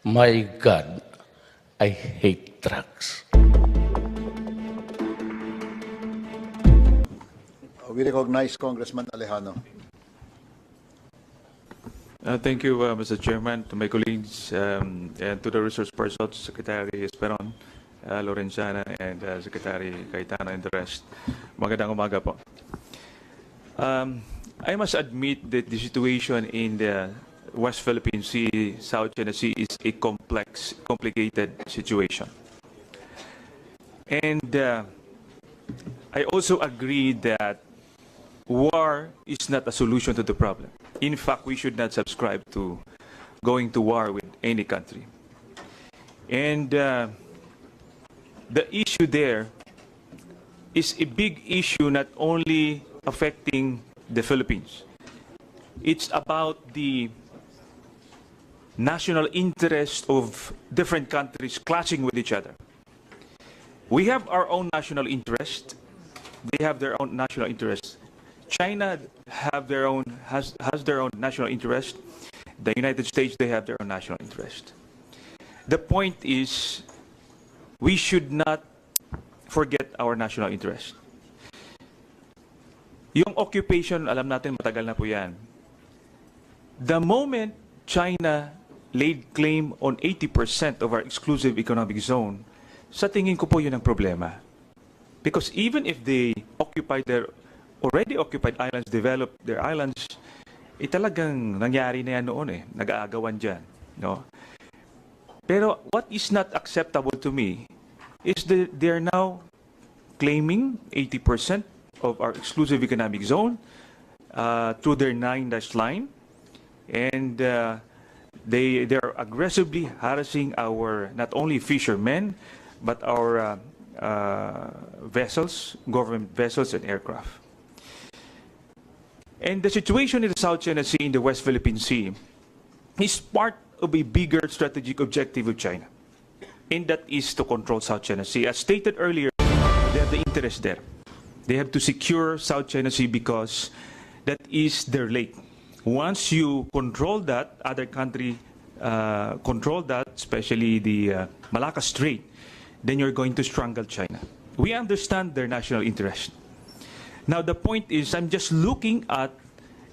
My God, I hate drugs. We recognize Congressman Alejano. Thank you, Mr. Chairman, to my colleagues, and to the resource persons, Secretary Esperon, Lorenzana, and Secretary Cayetano, and the rest. Magandang umaga po. I must admit that the situation in the West Philippine Sea, South China Sea is a complicated situation. And I also agree that war is not a solution to the problem. In fact, we should not subscribe to going to war with any country. And the issue there is a big issue not only affecting the Philippines. It's about the national interest of different countries clashing with each other. We have our own national interest. They have their own national interest. China has their own national interest. The United States, they have their own national interest. The point is, we should not forget our national interest. Yung occupation, alam natin matagal na po yan. The moment China laid claim on 80% of our exclusive economic zone, sa tingin ko po yun ang problema. Because even if they occupy their already occupied islands, develop their islands, talagang nangyari na yan noon nag-aagawan dyan. No? Pero what is not acceptable to me is that they're now claiming 80% of our exclusive economic zone through their 9-dash line. And they're aggressively harassing our, not only fishermen, but our vessels, government vessels and aircraft. And the situation in the South China Sea, in the West Philippine Sea, is part of a bigger strategic objective of China. And that is to control South China Sea. As stated earlier, they have the interest there. They have to secure South China Sea because that is their lake. Once you control that, other country control that, especially the Malacca Strait, then you're going to strangle China. We understand their national interest. Now, the point is, I'm just looking at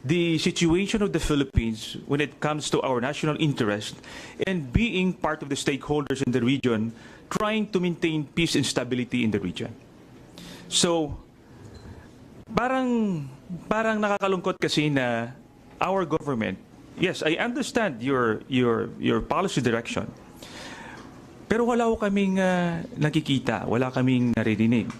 the situation of the Philippines when it comes to our national interest and being part of the stakeholders in the region, trying to maintain peace and stability in the region. So, parang nakakalungkot kasi na our government, yes, I understand your policy direction, pero wala ko kaming nakikita, wala kaming naririnig.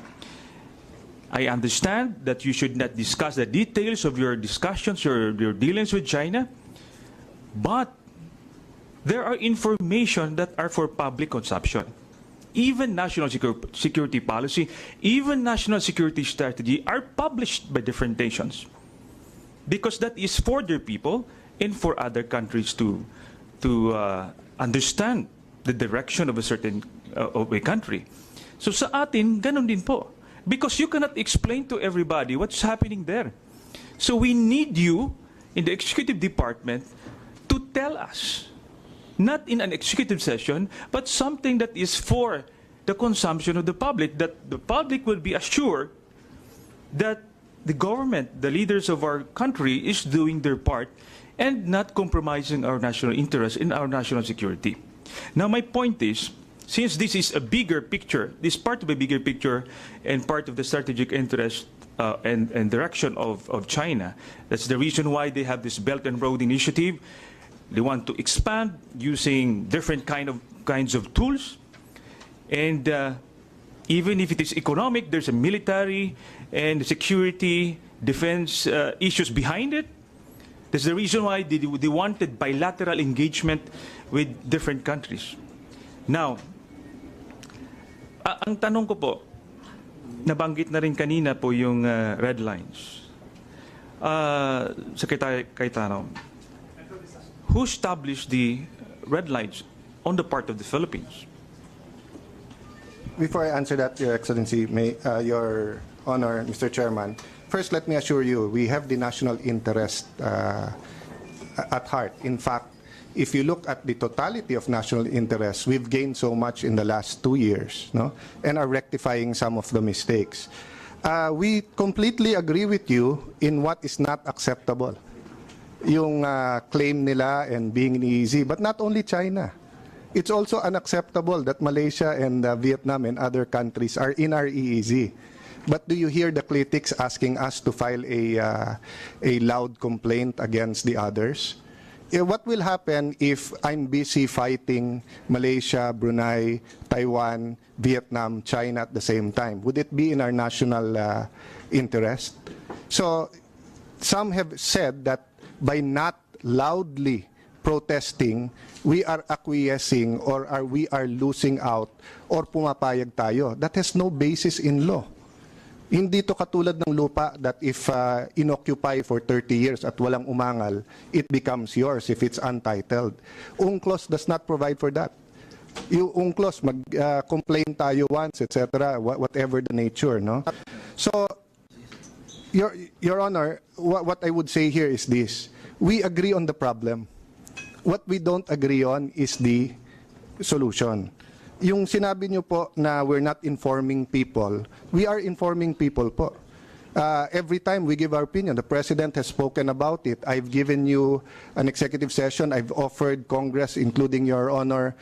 I understand that you should not discuss the details of your discussions, your dealings with China, but there are information that are for public consumption. Even national security policy, even national security strategy are published by different nations. Because that is for their people and for other countries to understand the direction of a certain of a country. So sa atin, ganun din po. Because you cannot explain to everybody what's happening there. So we need you in the executive department to tell us, not in an executive session, but something that is for the consumption of the public, that the public will be assured that the government, the leaders of our country, is doing their part and not compromising our national interest in our national security. Now, my point is, since this is a bigger picture, this part of a bigger picture and part of the strategic interest and direction of China, that's the reason why they have this Belt and Road Initiative. They want to expand using different kinds of tools. And even if it is economic, there's a military and security, defense issues behind it. That's the reason why they wanted bilateral engagement with different countries. Now, ang tanong ko po, nabanggit na rin kanina po yung red lines. Secretary Cayetano, who established the red lines on the part of the Philippines? Before I answer that, Your Excellency, Your Honor, Mr. Chairman, first let me assure you, we have the national interest at heart. In fact, if you look at the totality of national interests, we've gained so much in the last 2 years, no? And are rectifying some of the mistakes. We completely agree with you in what is not acceptable. Yung claim nila and being easy, but not only China. It's also unacceptable that Malaysia and Vietnam and other countries are in our EEZ. But do you hear the critics asking us to file a loud complaint against the others? What will happen if I'm busy fighting Malaysia, Brunei, Taiwan, Vietnam, China at the same time? Would it be in our national interest? So some have said that by not loudly protesting, we are acquiescing or we are losing out or pumapayag tayo. That has no basis in law. Hindi to katulad ng lupa that if inoccupy for 30 years at walang umangal, it becomes yours if it's untitled. UNCLOS does not provide for that. Yung UNCLOS, mag-complain tayo once, etc., whatever the nature, no? So, Your Honor, what I would say here is this. We agree on the problem. What we don't agree on is the solution. Yung sinabi niyo po na we're not informing people, we are informing people po. Every time we give our opinion, the President has spoken about it. I've given you an executive session. I've offered Congress, including Your Honor,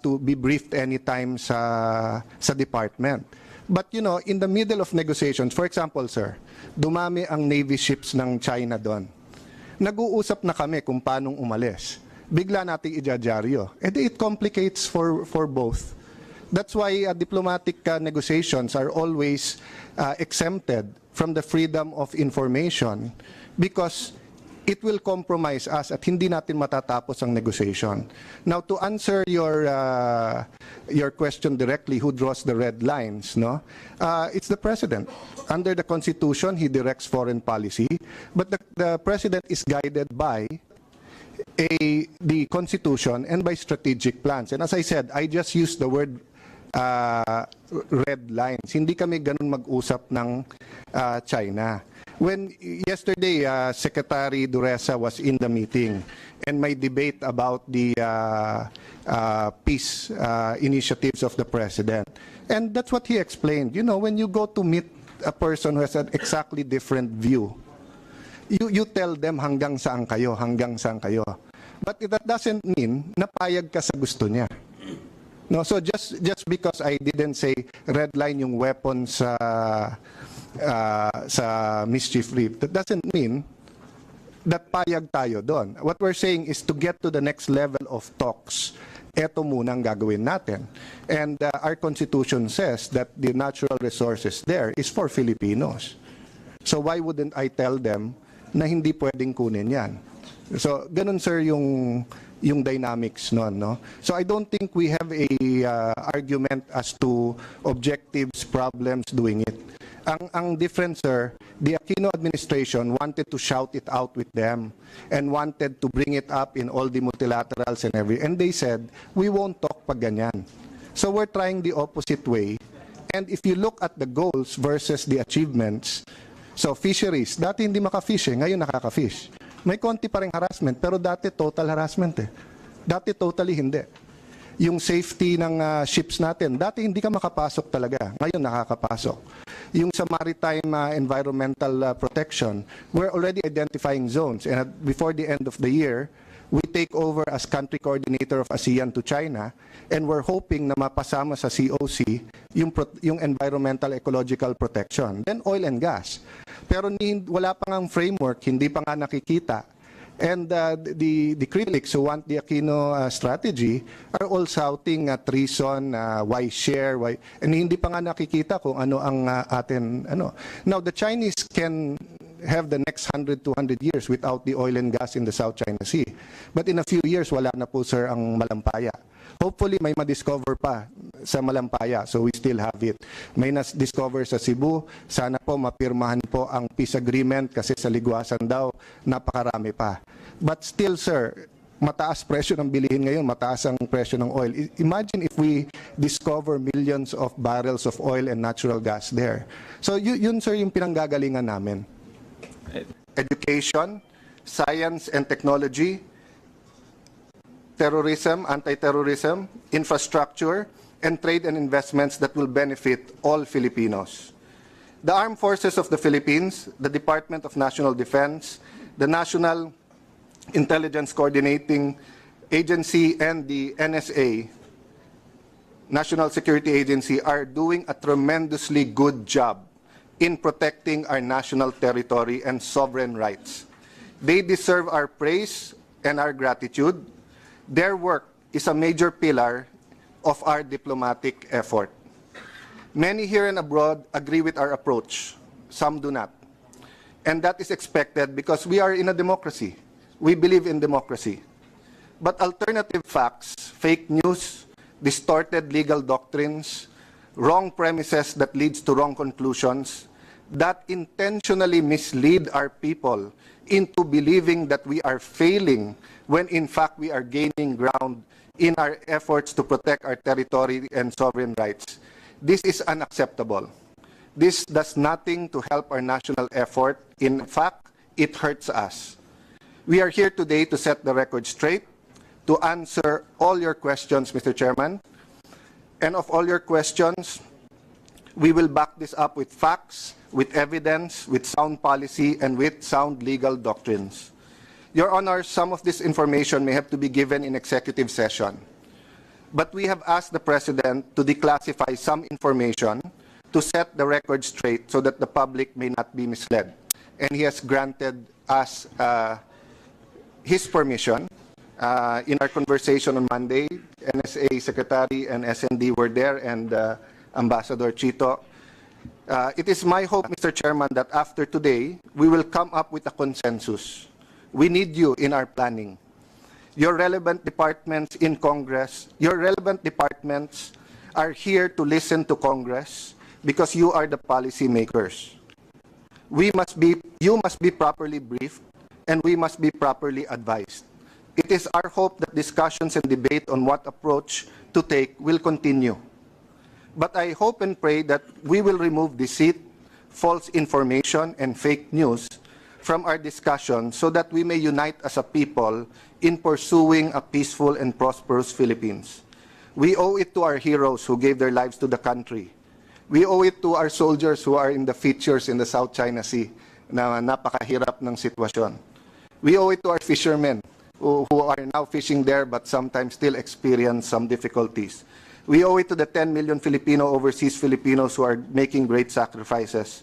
to be briefed anytime sa department. But you know, in the middle of negotiations, for example, sir, dumami ang Navy ships ng China doon. Nag-uusap na kami kung paanong umalis. Bigla nating ijajaryo. And it complicates for both. That's why diplomatic negotiations are always exempted from the freedom of information because it will compromise us at hindi natin matatapos ang negotiation. Now, to answer your question directly, who draws the red lines, no? It's the President. Under the Constitution, he directs foreign policy, but the President is guided by the Constitution and by strategic plans. And as I said, I just used the word red lines. Hindi kami ganun mag-usap ng China. When yesterday, Secretary Duresa was in the meeting and my debate about the peace initiatives of the President. And that's what he explained. You know, when you go to meet a person who has an exactly different view, you tell them hanggang saan kayo. But that doesn't mean napayag ka sa gusto niya. No, so just because I didn't say red line yung weapons sa mischief reef, that doesn't mean that payag tayo doon. What we're saying is to get to the next level of talks, eto muna ang gagawin natin. And our Constitution says that the natural resources there is for Filipinos. So why wouldn't I tell them na hindi pwedeng kunin yan? So ganun sir yung dynamics noon, no? So I don't think we have a argument as to objectives, problems doing it. Ang difference, sir, the Aquino administration wanted to shout it out with them and wanted to bring it up in all the multilaterals and they said, we won't talk pag ganyan. So we're trying the opposite way. And if you look at the goals versus the achievements, so fisheries, dati hindi maka-fish ngayon nakaka-fish. May konti pa ring harassment, pero dati total harassment eh. Dati totally hindi. Yung safety ng ships natin, dati hindi ka makapasok talaga. Ngayon nakakapasok. Yung sa maritime environmental protection, we're already identifying zones. And before the end of the year, we take over as country coordinator of ASEAN to China, and we're hoping na mapasama sa COC yung environmental ecological protection. Then oil and gas. Pero wala pa ngang framework, hindi pa nga nakikita. And the critics who want the Aquino strategy are all shouting treason, why share, why, and hindi pa nga nakikita kung ano ang atin, ano. Now, the Chinese can have the next 100, 200 years without the oil and gas in the South China Sea. But in a few years, wala na po, sir, ang Malampaya. Hopefully, may ma-discover pa sa Malampaya, so we still have it. May na-discover sa Cebu, sana po mapirmahan po ang peace agreement kasi sa Liguasan daw, napakarami pa. But still, sir, mataas presyo ng bilihin ngayon, mataas ang presyo ng oil. Imagine if we discover millions of barrels of oil and natural gas there. So yun, sir, yung pinanggagalingan namin. Education, science and technology, terrorism, anti-terrorism, infrastructure, and trade and investments that will benefit all Filipinos. The Armed Forces of the Philippines, the Department of National Defense, the National Intelligence Coordinating Agency, and the NSA, National Security Agency, are doing a tremendously good job in protecting our national territory and sovereign rights. They deserve our praise and our gratitude. Their work is a major pillar of our diplomatic effort. Many here and abroad agree with our approach. Some do not. And that is expected because we are in a democracy. We believe in democracy. But alternative facts, fake news, distorted legal doctrines, wrong premises that leads to wrong conclusions, that intentionally mislead our people into believing that we are failing when in fact we are gaining ground in our efforts to protect our territory and sovereign rights. This is unacceptable. This does nothing to help our national effort. In fact, it hurts us. We are here today to set the record straight, to answer all your questions, Mr. Chairman. And of all your questions, we will back this up with facts, with evidence, with sound policy, and with sound legal doctrines. Your Honor, some of this information may have to be given in executive session. But we have asked the President to declassify some information to set the record straight so that the public may not be misled. And he has granted us his permission. In our conversation on Monday, NSA Secretary and SND were there, and Ambassador Chito. It is my hope, Mr. Chairman, that after today, we will come up with a consensus. We need you in our planning. Your relevant departments in Congress, your relevant departments are here to listen to Congress because you are the policy makers. You must be properly briefed, and we must be properly advised. It is our hope that discussions and debate on what approach to take will continue. But I hope and pray that we will remove deceit, false information, and fake news from our discussion so that we may unite as a people in pursuing a peaceful and prosperous Philippines. We owe it to our heroes who gave their lives to the country. We owe it to our soldiers who are in the features in the South China Sea na napakahirap ng sitwasyon. We owe it to our fishermen who are now fishing there but sometimes still experience some difficulties. We owe it to the 10 million overseas Filipinos who are making great sacrifices.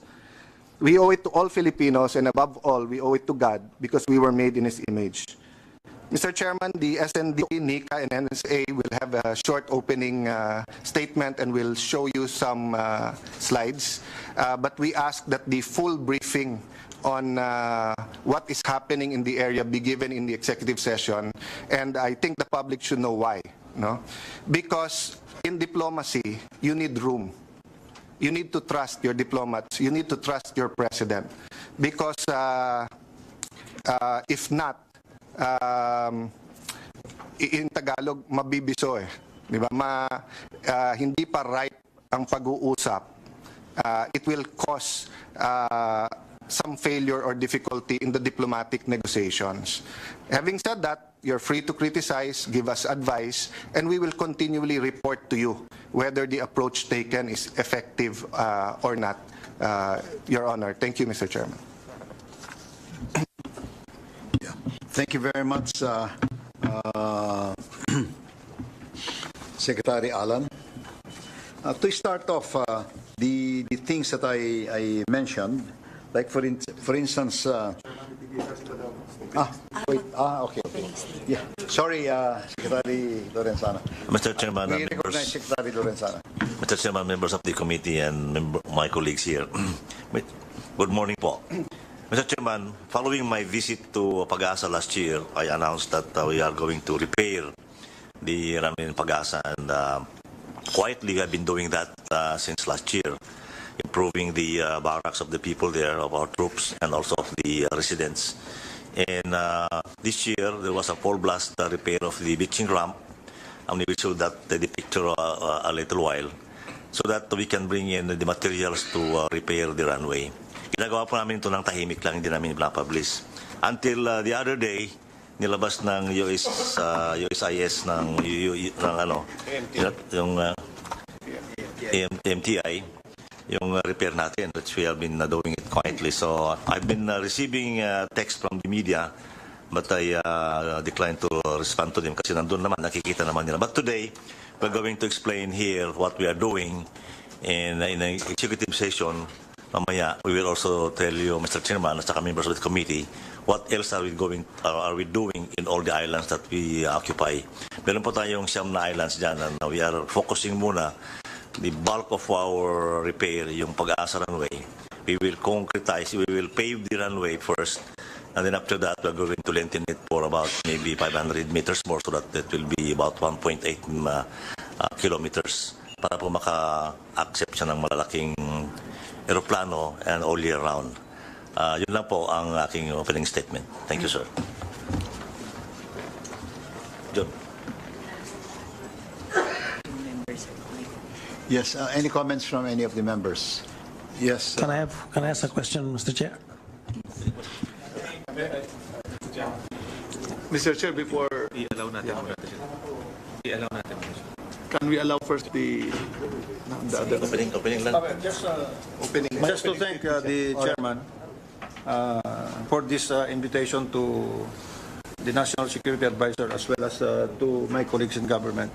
We owe it to all Filipinos, and above all, we owe it to God because we were made in His image. Mr. Chairman, the SND, NICA, and NSA will have a short opening statement and will show you some slides. But we ask that the full briefing on what is happening in the area be given in the executive session, and I think the public should know why. No? Because in diplomacy, you need room. You need to trust your diplomats. You need to trust your president. Because if not, in Tagalog, mabibiso eh. Di ba? Hindi pa right ang pag-uusap. It will cause some failure or difficulty in the diplomatic negotiations. Having said that, you're free to criticize, give us advice, and we will continually report to you whether the approach taken is effective or not, Your Honor. Thank you, Mr. Chairman. Yeah. Thank you very much, Secretary Alan. To start off, the things that I mentioned, like for instance, okay. Yeah. Sorry, Secretary Lorenzana. Mr. Chairman, We recognize Secretary Lorenzana. Mr. Chairman, members of the committee and my colleagues here. Good morning po. Mr. Chairman, following my visit to Pag-asa last year, I announced that we are going to repair the runway in Pag-asa, and quietly I've been doing that since last year, improving the barracks of the people there, of our troops, and also of the residents. And this year, there was a full blast repair of the beaching ramp, and we will show that the picture a little while, so that we can bring in the materials to repair the runway. Ginagawa po namin ito ng tahimik lang, hindi namin pinapublish. Until the other day, nilabas ng USIS ng yung MTI, yung repair natin, which we have been doing it quietly. So I've been receiving text from the media, but I declined to respond to them kasi nandun naman, nakikita naman nila. But today, we're going to explain here what we are doing in an executive session. Mamaya, we will also tell you, Mr. Chairman, at saka members of the committee, what else are we doing in all the islands that we occupy. Meron po tayong 9 na islands dyan, and we are focusing muna the bulk of our repair, yung Pag-asa runway. We will concretize, we will pave the runway first, and then after that, we're going to lengthen it for about maybe 500 meters more, so that it will be about 1.8 kilometers para po maka-accept siya ng malalaking aeroplano and all year round. Yun lang po ang aking opening statement. Thank you, sir. John. Yes, any comments from any of the members? Yes. Can I ask a question, Mr. Chair? Mr. Chair, before I-allow natin muna. I-allow natin muna. can we allow first the other Opening lang. Just to thank the chairman for this invitation to the National Security Advisor as well as to my colleagues in government.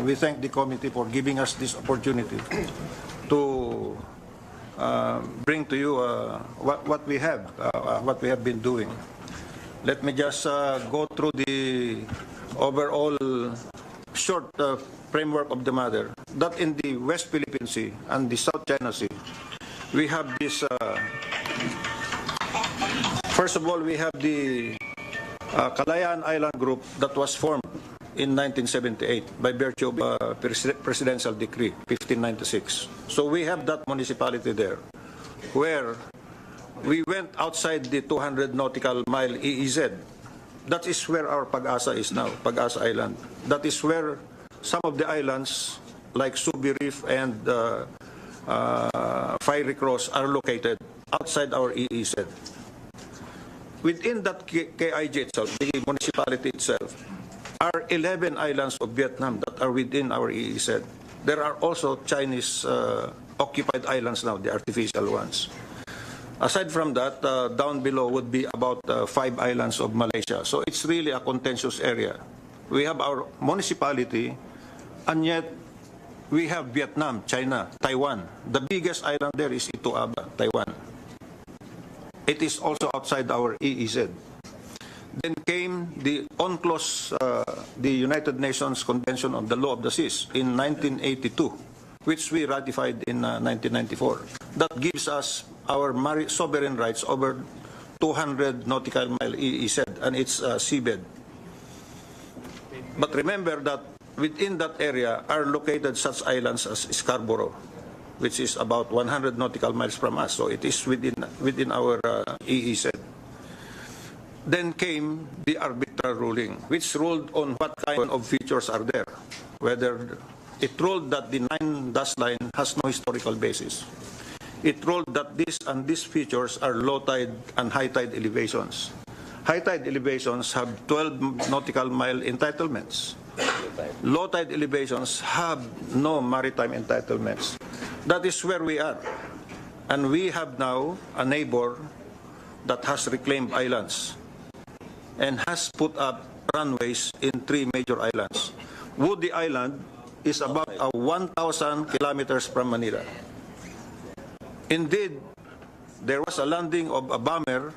We thank the committee for giving us this opportunity to bring to you what we have been doing. Let me just go through the overall short framework of the matter. That in the West Philippine Sea and the South China Sea, we have this. First of all, we have the Kalayaan Island Group that was formed in 1978 by virtue of Presidential Decree 1596. So we have that municipality there, where we went outside the 200 nautical mile EEZ. That is where our Pag-asa is now, Pag-asa Island. That is where some of the islands, like Subi Reef and Fiery Cross, are located outside our EEZ. Within that KIG itself, the municipality itself, are 11 islands of Vietnam that are within our EEZ. There are also Chinese occupied islands now, the artificial ones. Aside from that, down below would be about 5 islands of Malaysia. So it's really a contentious area. We have our municipality, and yet we have Vietnam, China, Taiwan. The biggest island there is Ito Aba, Taiwan. It is also outside our EEZ. Then came the UNCLOS, the United Nations Convention on the Law of the Seas in 1982, which we ratified in 1994. That gives us our sovereign rights over 200 nautical mile EEZ and its seabed. But remember that within that area are located such islands as Scarborough, which is about 100 nautical miles from us. So it is within our EEZ. Then came the arbitral ruling, which ruled on what kind of features are there. Whether it ruled that the 9-dash line has no historical basis. It ruled that this and these features are low tide and high tide elevations. High tide elevations have 12 nautical mile entitlements. Low tide elevations have no maritime entitlements. That is where we are. And we have now a neighbor that has reclaimed islands and has put up runways in 3 major islands. Woody Island is about 1,000 kilometers from Manila. Indeed, there was a landing of a bomber.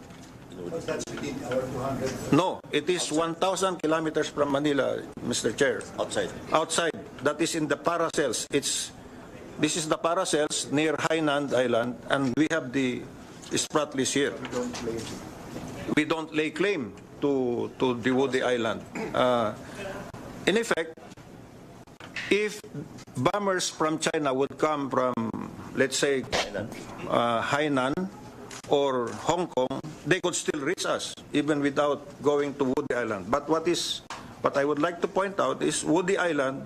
That's within our 200. No, it is 1,000 kilometers from Manila, Mr. Chair. Outside. Outside. That is in the Paracels. This is the Paracels near Hainan Island, and we have the Spratlys here. We don't lay claim to the Woody Island. In effect, if bombers from China would come from, let's say, Hainan or Hong Kong, they could still reach us even without going to Woody Island. But what I would like to point out is Woody Island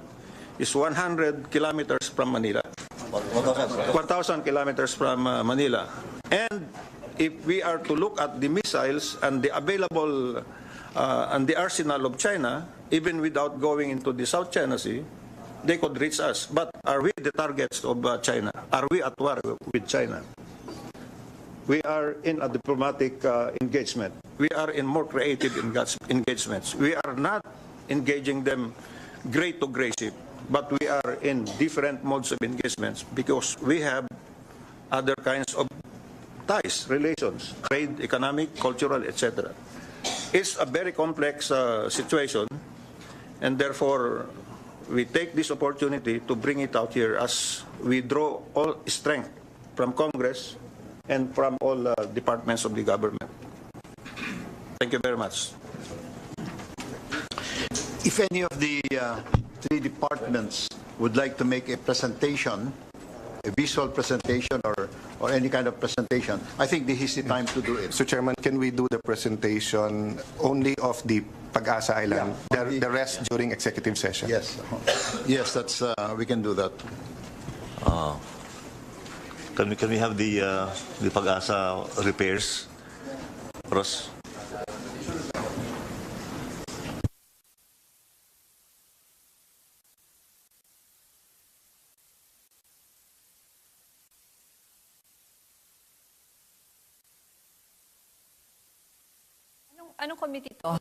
is 100 kilometers from Manila. 1,000 kilometers from Manila. And if we are to look at the missiles and the available and the arsenal of China, even without going into the South China Sea, they could reach us. But are we the targets of China? Are we at war with China? We are in a diplomatic engagement. We are in more creative engagements. We are not engaging them grade to grade, but we are in different modes of engagements because we have other kinds of ties, relations, trade, economic, cultural, etc. It's a very complex situation, and therefore we take this opportunity to bring it out here as we draw all strength from Congress and from all departments of the government. Thank you very much. If any of the three departments would like to make a presentation, a visual presentation or any kind of presentation, I think this is the time to do it. So, Chairman, can we do the presentation only of the Pag-asa Island, the rest during executive session? Yes. Yes, that's we can do that. Can we have the Pag-asa repairs, Ross? Anong committee to?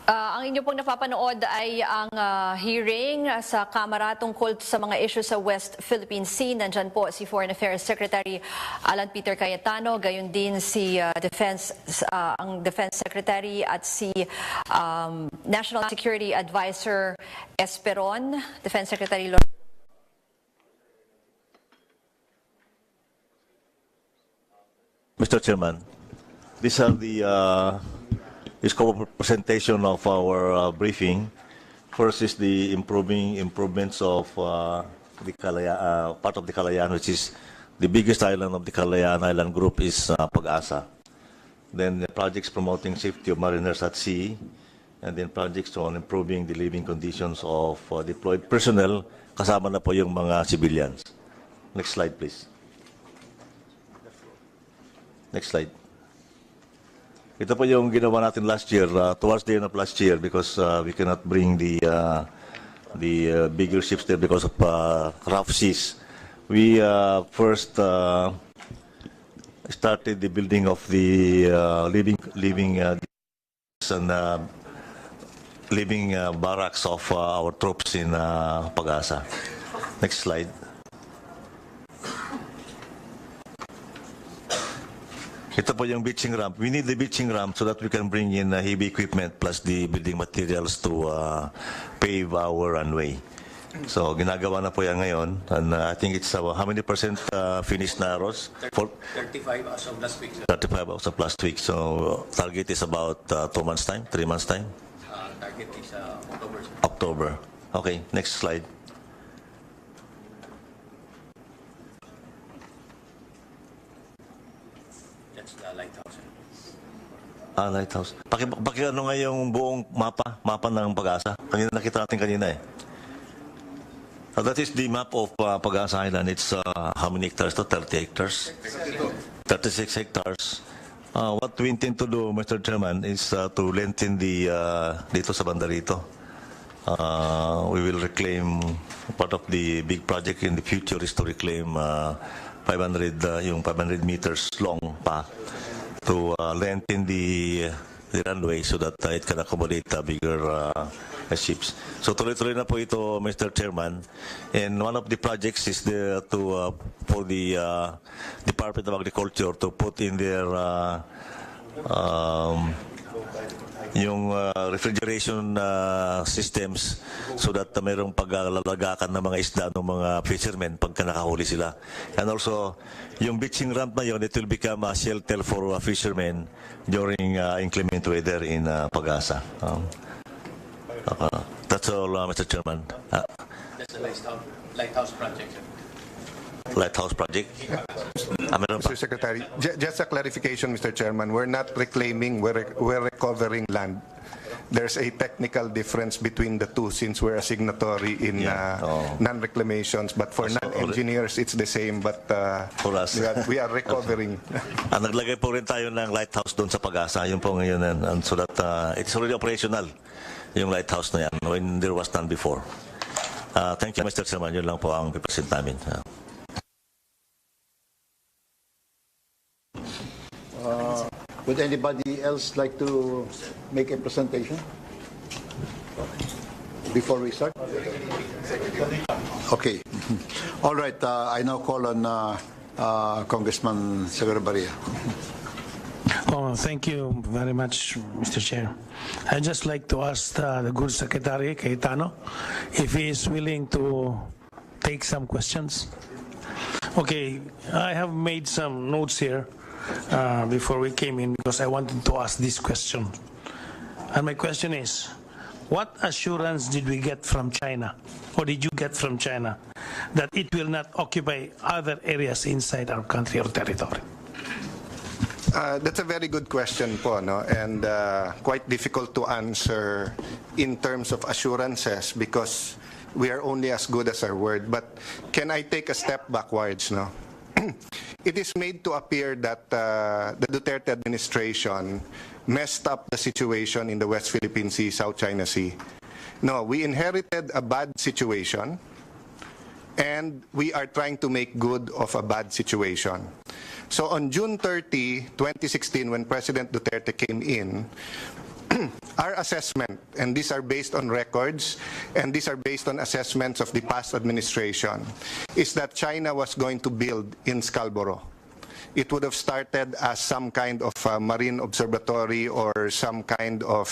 Ang inyo pong napapanood ay ang hearing sa Kamara tungkol sa mga issues sa West Philippine Sea. Nandyan po si Foreign Affairs Secretary Alan Peter Cayetano, gayon din si ang Defense Secretary at si National Security Advisor Esperon, Defense Secretary Mr. Chairman, these are the scope of presentation of our briefing. First is the improvements of the part of the Calayan, which is the biggest island of the Calayan Island Group, is Pag-asa. Then the projects promoting safety of mariners at sea, and then projects on improving the living conditions of deployed personnel, kasama na po yung mga civilians. Next slide, please. Next slide. Ito po yung ginawa natin last year, towards the end of last year, because we cannot bring the bigger ships there because of rough seas. We first started the building of the living barracks of our troops in Pag-asa. Next slide. Ito po yung beaching ramp. We need the beaching ramp so that we can bring in heavy equipment plus the building materials to pave our runway. So ginagawa na po yan ngayon. And I think it's how many percent finished na, Ross? 35 as of last week, sir. 35 as of last week. So target is about 2 months' time, 3 months' time? Target is October, sir. October. Okay, next slide. That's the lighthouse, sir. Lighthouse. Ano nga yung buong mapa ng Pag-asa? Kanina nakita natin kanina eh. That is the map of Pag-asa Island. It's how many hectares to? 30 hectares? 36 hectares. What we intend to do, Mr. Chairman, is to lengthen the dito sa banda rito. We will reclaim part of the big project in the future is to reclaim 500 meters long pa to lengthen the runway so that it can accommodate bigger ships. So tuloy-tuloy na po ito, Mr. Chairman. And one of the projects is for the Department of Agriculture to put in their yung refrigeration systems so that mayroong paglalagakan ng mga isda ng mga fishermen pagka nakahuli sila. And also, yung beaching ramp na yun, it will become a shelter for fishermen during inclement weather in Pag-asa. That's all, Mr. Chairman. That's the lighthouse project, sir. Lighthouse project? Mr. Secretary, just a clarification, Mr. Chairman. We're not reclaiming, we're recovering land. there's a technical difference between the two since we're a signatory in non-reclamations. But for non-engineers, it's the same. But For us. we are recovering. Naglagay po rin tayo ng lighthouse doon sa Pag-asa. Yun po ngayon. And so that it's already operational, yung lighthouse na yan, when there was none before. Thank you, Mr. Chairman. Yun lang po ang pipresent namin. Would anybody else like to make a presentation before we start? Okay. All right. I now call on Congressman Sagarabaria. Oh, thank you very much, Mr. Chair. I'd just like to ask the good Secretary, Cayetano, if he is willing to take some questions. Okay, I have made some notes here before we came in because I wanted to ask this question. And my question is, what assurance did we get from China, or did you get from China, that it will not occupy other areas inside our country or territory? That's a very good question po, no? And quite difficult to answer in terms of assurances because we are only as good as our word. But can I take a step backwards, no? It is made to appear that the Duterte administration messed up the situation in the West Philippine Sea, South China Sea. No, we inherited a bad situation and we are trying to make good of a bad situation. So on June 30, 2016, when President Duterte came in, our assessment, and these are based on records, and these are based on assessments of the past administration, is that China was going to build in Scarborough. It would have started as some kind of marine observatory or some kind of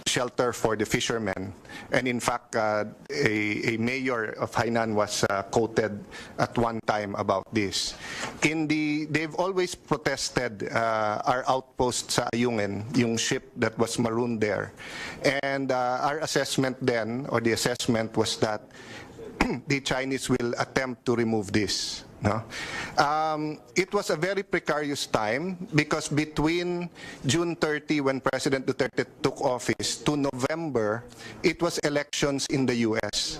shelter for the fishermen. And in fact, a mayor of Hainan was quoted at one time about this. They've always protested our outpost sa Ayungin, yung ship that was marooned there. And our assessment then, or the assessment was that the Chinese will attempt to remove this. No? It was a very precarious time because between June 30, when President Duterte took office, to November, it was elections in the U.S.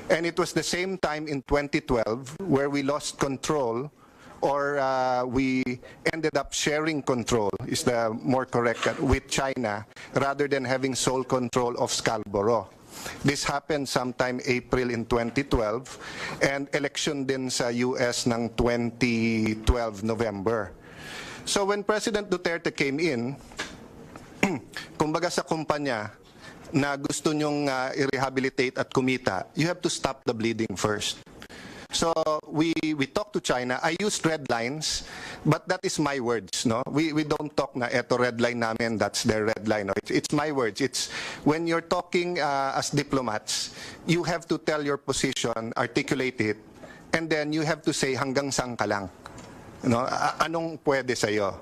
And it was the same time in 2012 where we lost control, or we ended up sharing control, is the more correct, with China, rather than having sole control of Scarborough. This happened sometime April in 2012, and election din sa US ng 2012 November. So when President Duterte came in, kumbaga sa kumpanya na gusto nyong i-rehabilitate at kumita, you have to stop the bleeding first. So we talked to China. I used red lines, but that is my words, no? We don't talk na eto red line namin, that's their red line. No? It's my words. It's when you're talking as diplomats, you have to tell your position, articulate it, and then you have to say hanggang saan ka lang. No? Anong pwede sa'yo?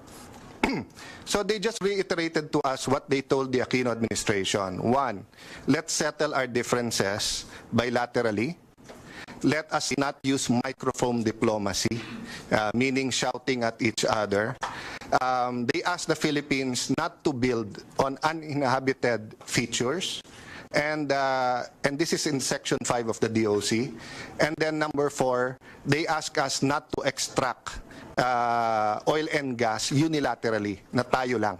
So they just reiterated to us what they told the Aquino administration. One, let's settle our differences bilaterally. Let us not use microphone diplomacy, meaning shouting at each other. They asked the Philippines not to build on uninhabited features. And this is in Section 5 of the DOC. And then number 4, they ask us not to extract oil and gas unilaterally, na tayo lang.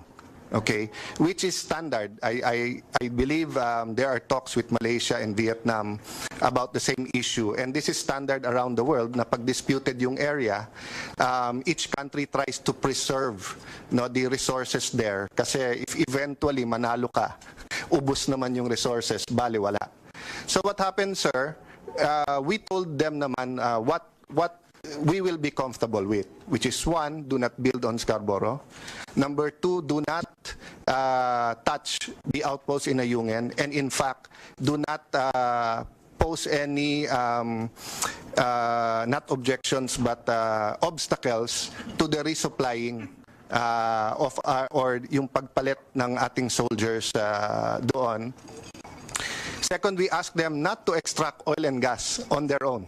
Okay, which is standard. I believe there are talks with Malaysia and Vietnam about the same issue, and this is standard around the world. Na pag disputed yung area, each country tries to preserve, no, the resources there. Kasi if eventually manalo ka, ubos naman yung resources, bali wala. So what happened, sir? We told them naman what we will be comfortable with, which is 1, do not build on Scarborough. Number 2, do not touch the outpost in Ayungin, and in fact, do not pose any not objections but obstacles to the resupplying of or yung pagpalit ng ating soldiers doon. Second, we ask them not to extract oil and gas on their own.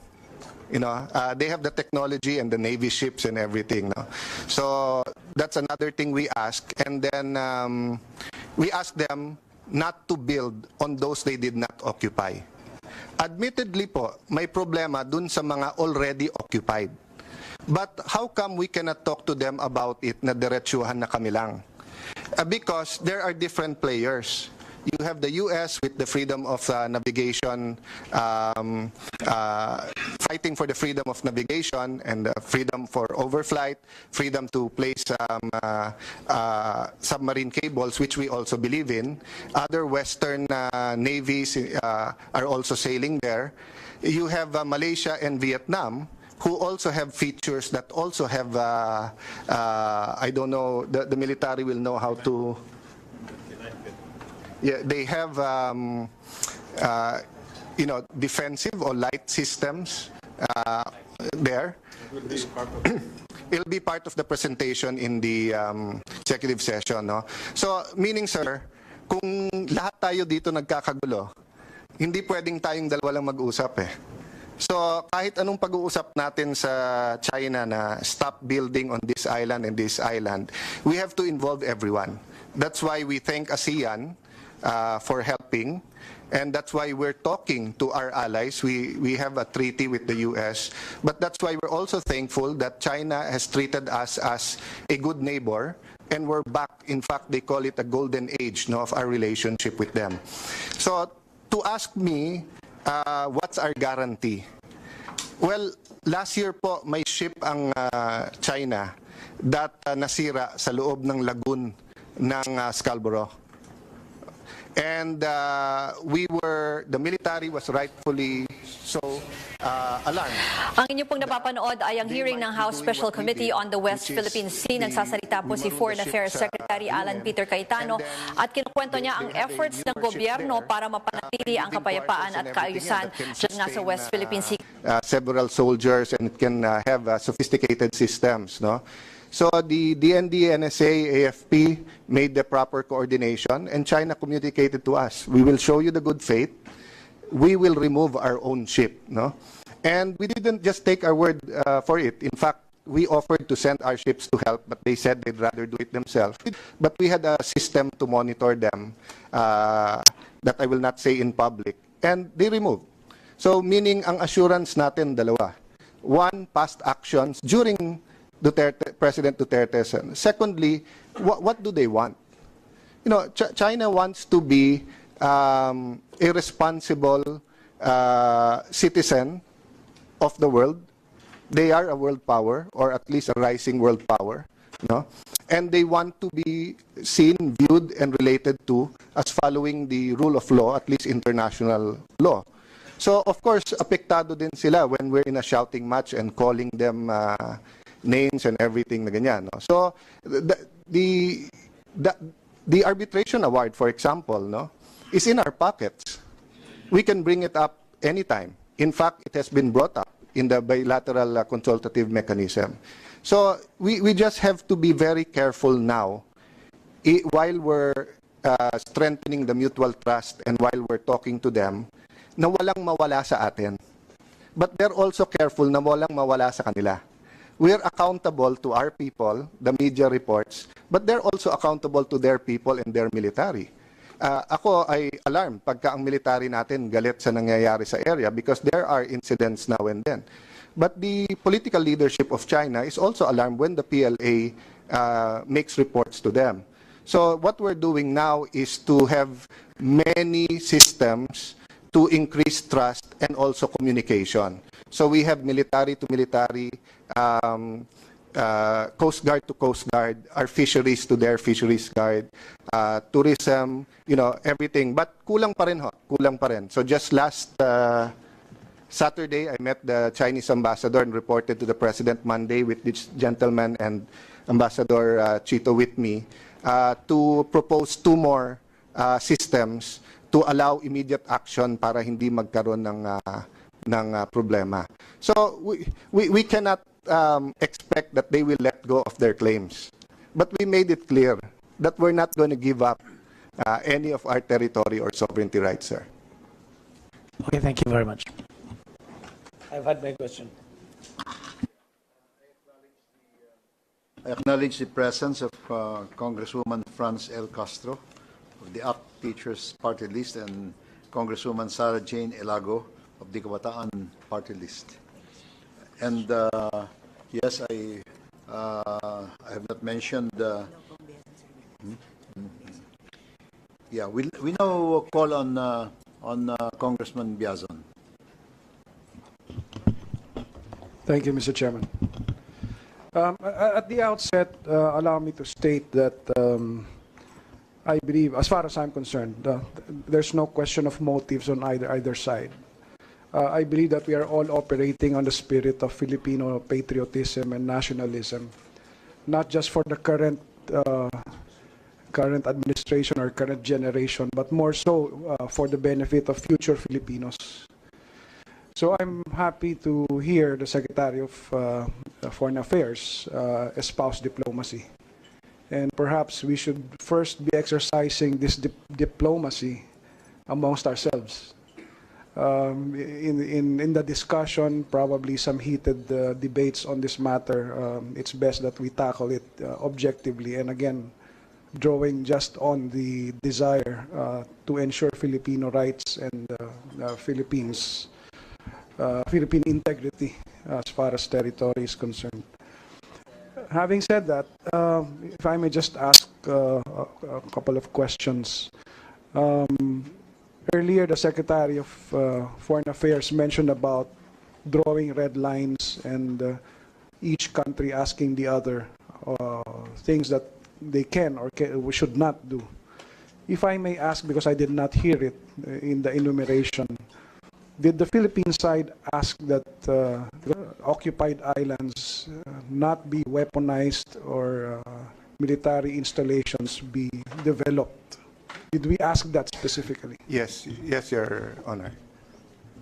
They have the technology and the Navy ships and everything. No? So that's another thing we ask. And then we ask them not to build on those they did not occupy. Admittedly po, may problema dun sa mga already occupied. But how come we cannot talk to them about it na diretsuhan na kami lang? Because there are different players. You have the U.S. with the freedom of navigation, fighting for the freedom of navigation and freedom for overflight, freedom to place submarine cables, which we also believe in. Other Western navies are also sailing there. You have Malaysia and Vietnam, who also have features that also have, I don't know, the military will know how to... Yeah, they have, defensive or light systems there. It'll be part of the presentation in the executive session. No? So, meaning, sir, kung lahat tayo dito nagkakagulo, hindi pwedeng tayong dalawa lang mag-usap eh. So, kahit anong pag-uusap natin sa China na stop building on this island and this island, we have to involve everyone. That's why we thank ASEAN for helping, and that's why we're talking to our allies. We have a treaty with the U.S., but that's why we're also thankful that China has treated us as a good neighbor, and we're back. In fact, they call it a golden age of our relationship with them. So, to ask me, what's our guarantee? Well, last year po, may ship ang China that nasira sa loob ng lagoon ng Scarborough. And the military was rightfully so alarmed. Ang inyo pong napapanood ay ang hearing ng House Special Committee on the West Philippine Sea. Nagsasalita po si Foreign Affairs Secretary Alan Peter Cayetano at kinukwento niya ang efforts ng gobyerno para mapanatili ang kapayapaan at kaayusan dyan nga sa West Philippine Sea. Several soldiers, and it can have sophisticated systems, no? So the DND, NSA, AFP made the proper coordination, and China communicated to us, we will show you the good faith, we will remove our own ship. No? And we didn't just take our word for it. In fact, we offered to send our ships to help, but they said they'd rather do it themselves. But we had a system to monitor them that I will not say in public, and they removed. So meaning ang assurance natin dalawa. One, past actions during President Duterte. Secondly, what do they want? China wants to be a responsible citizen of the world. They are a world power, or at least a rising world power. And they want to be seen, viewed, and related to as following the rule of law, at least international law. So, of course, apektado din sila when we're in a shouting match and calling them names and everything na ganyan. No? So, the arbitration award, for example, is in our pockets. We can bring it up anytime. In fact, it has been brought up in the bilateral consultative mechanism. So, we just have to be very careful now while we're strengthening the mutual trust and while we're talking to them, na walang mawala sa atin. But they're also careful na walang mawala sa kanila. We're accountable to our people, the media reports, but they're also accountable to their people and their military. Ako ay alarmed pagka ang military natin galit sa nangyayari sa area because there are incidents now and then. But the political leadership of China is also alarmed when the PLA makes reports to them. So what we're doing now is to have many systems to increase trust and also communication. So we have military to military, Coast Guard to Coast Guard, our fisheries to their fisheries guard, tourism, everything. But kulang pa rin ho, kulang pa rin. So just last Saturday, I met the Chinese ambassador and reported to the President Monday with this gentleman and Ambassador Chito with me to propose 2 more systems to allow immediate action para hindi magkaroon ng problema. So we cannot expect that they will let go of their claims. But we made it clear that we're not going to give up any of our territory or sovereignty rights, sir. Okay, thank you very much. I've had my question. I acknowledge the presence of Congresswoman Franz L. Castro of the ACT Teachers Party List and Congresswoman Sarah Jane Elago of the Kabataan Party List. And yes, I have not mentioned. Yeah, we now call on Congressman Biazon. Thank you, Mr. Chairman. At the outset, allow me to state that I believe, as far as I'm concerned, there's no question of motives on either side. I believe that we are all operating on the spirit of Filipino patriotism and nationalism, not just for the current administration or current generation, but more so for the benefit of future Filipinos. So I'm happy to hear the Secretary of Foreign Affairs espouse diplomacy. And perhaps we should first be exercising this diplomacy amongst ourselves. In the discussion, probably some heated debates on this matter, it's best that we tackle it objectively and again, drawing just on the desire to ensure Filipino rights and Philippine integrity as far as territory is concerned. Having said that, if I may just ask a couple of questions. Earlier, the Secretary of Foreign Affairs mentioned about drawing red lines and each country asking the other things that they can or should not do. If I may ask, because I did not hear it in the enumeration, did the Philippine side ask that occupied islands not be weaponized or military installations be developed? Did we ask that specifically? Yes, Your Honor.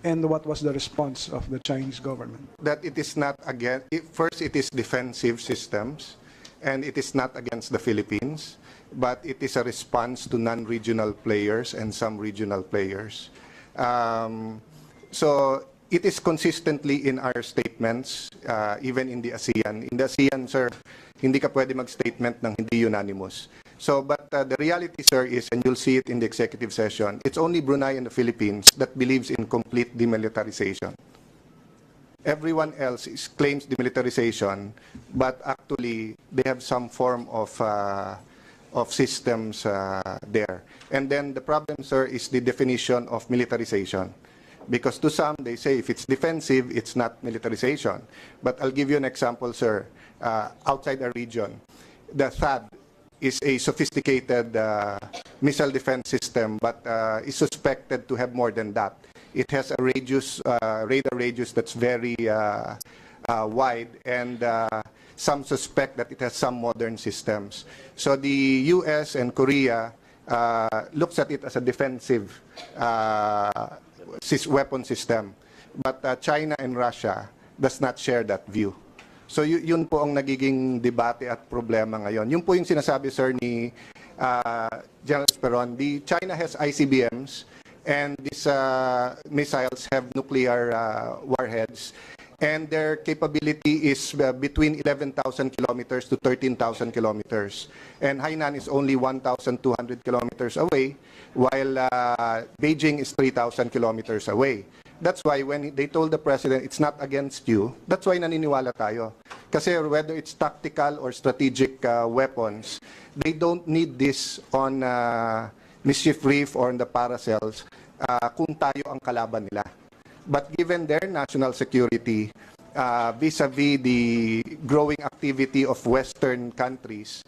And what was the response of the Chinese government? That it is not against, first it is defensive systems, and it is not against the Philippines, but it is a response to non-regional players and some regional players. So it is consistently in our statements, even in the ASEAN. In the ASEAN, sir, hindi ka pwede mag-statement ng hindi unanimous. So, but the reality, sir, is, and you'll see it in the executive session, it's only Brunei and the Philippines that believes in complete demilitarization. Everyone else claims demilitarization, but actually they have some form of systems there. And then the problem, sir, is the definition of militarization. Because to some, they say if it's defensive, it's not militarization. But I'll give you an example, sir. Outside our region, the THAAD is a sophisticated missile defense system, but is suspected to have more than that. It has a radius, radar radius that's very wide, and some suspect that it has some modern systems. So the US and Korea looks at it as a defensive weapon system. But China and Russia does not share that view. So yun po ang nagiging debate at problema ngayon. Yun po yung sinasabi, sir, ni General Esperon. China has ICBMs, and these missiles have nuclear warheads, and their capability is between 11,000 kilometers to 13,000 kilometers. And Hainan is only 1,200 kilometers away, while Beijing is 3,000 kilometers away. That's why when they told the president it's not against you, that's why naniniwala tayo. Kasi whether it's tactical or strategic weapons, they don't need this on mischief reef or on the Paracels kung tayo ang kalaban nila. But given their national security, vis-a-vis the growing activity of Western countries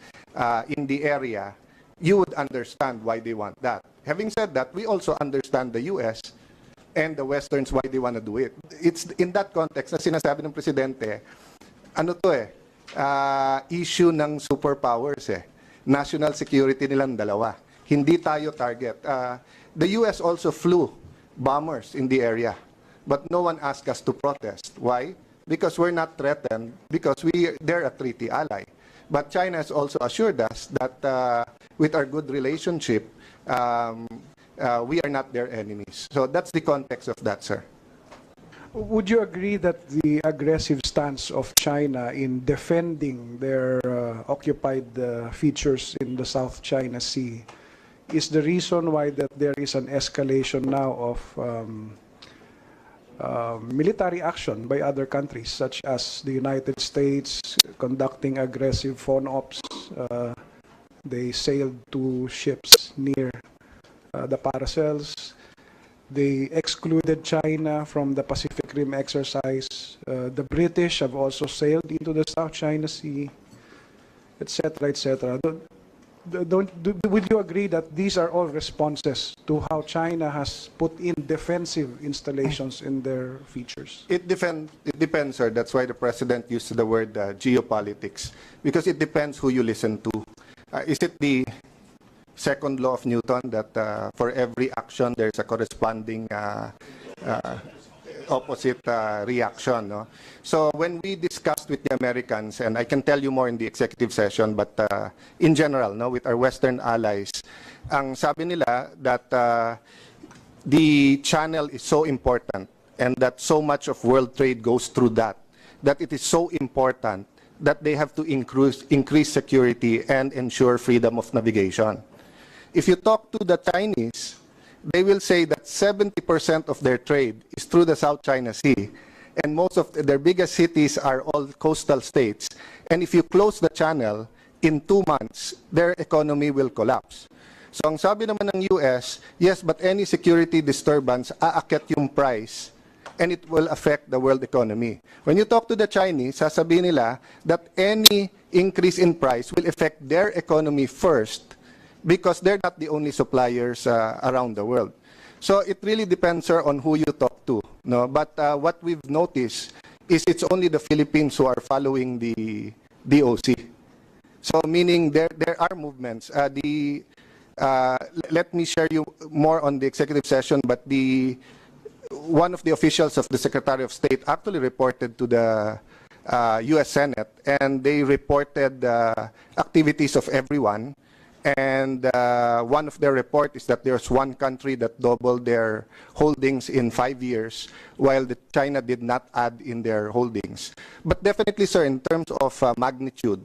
in the area, you would understand why they want that. Having said that, we also understand the US and the Westerns why they want to do it. It's in that context na sinasabi ng Presidente, ano to issue ng superpowers National security nilang dalawa. Hindi tayo target. The US also flew bombers in the area, but no one asked us to protest. Why? Because we're not threatened, because they're a treaty ally. But China has also assured us that with our good relationship, we are not their enemies. So that's the context of that, sir. Would you agree that the aggressive stance of China in defending their occupied features in the South China Sea is the reason why that there is an escalation now of military action by other countries, such as the United States conducting aggressive phone ops? They sailed 2 ships near the Paracels. They excluded China from the Pacific Rim exercise. The British have also sailed into the South China Sea, etc., etc. Would you agree that these are all responses to how China has put in defensive installations in their features? It depends, sir. That's why the president used the word geopolitics, because it depends who you listen to. Is it the second law of Newton that for every action there's a corresponding opposite reaction? No? So when we discussed with the Americans, and I can tell you more in the executive session, but in general, no, with our Western allies, ang sabi nila that the channel is so important and that so much of world trade goes through that it is so important that they have to increase security and ensure freedom of navigation. If you talk to the Chinese, they will say that 70% of their trade is through the South China Sea, and most of their biggest cities are all coastal states. And if you close the channel, in 2 months, their economy will collapse. So ang sabi naman ng US, yes, but any security disturbance, aakyat yung price, and it will affect the world economy. When you talk to the Chinese, sasabihin nila that any increase in price will affect their economy first, because they're not the only suppliers around the world. So it really depends, sir, on who you talk to. No? But what we've noticed is it's only the Philippines who are following the DOC. So meaning there are movements. Let me share you more on the executive session, but one of the officials of the Secretary of State actually reported to the US Senate, and they reported activities of everyone. And one of their report is that there's one country that doubled their holdings in 5 years, while China did not add in their holdings. But definitely, sir, in terms of magnitude,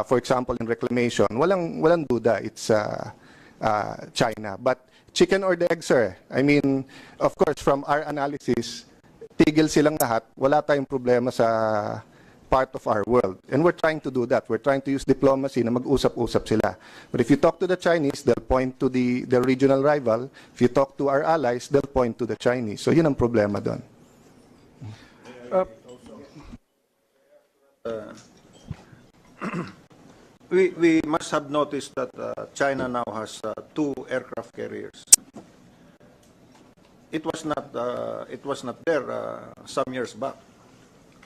for example, in reclamation, walang duda, it's China. But chicken or the egg, sir? I mean, of course, from our analysis, tigil silang lahat, wala tayong problema sa part of our world. And we're trying to do that. We're trying to use diplomacy na mag-usap-usap sila. But if you talk to the Chinese, they'll point to the regional rival. If you talk to our allies, they'll point to the Chinese. So yun ang problema doon. We must have noticed that China now has 2 aircraft carriers. It was not there some years back.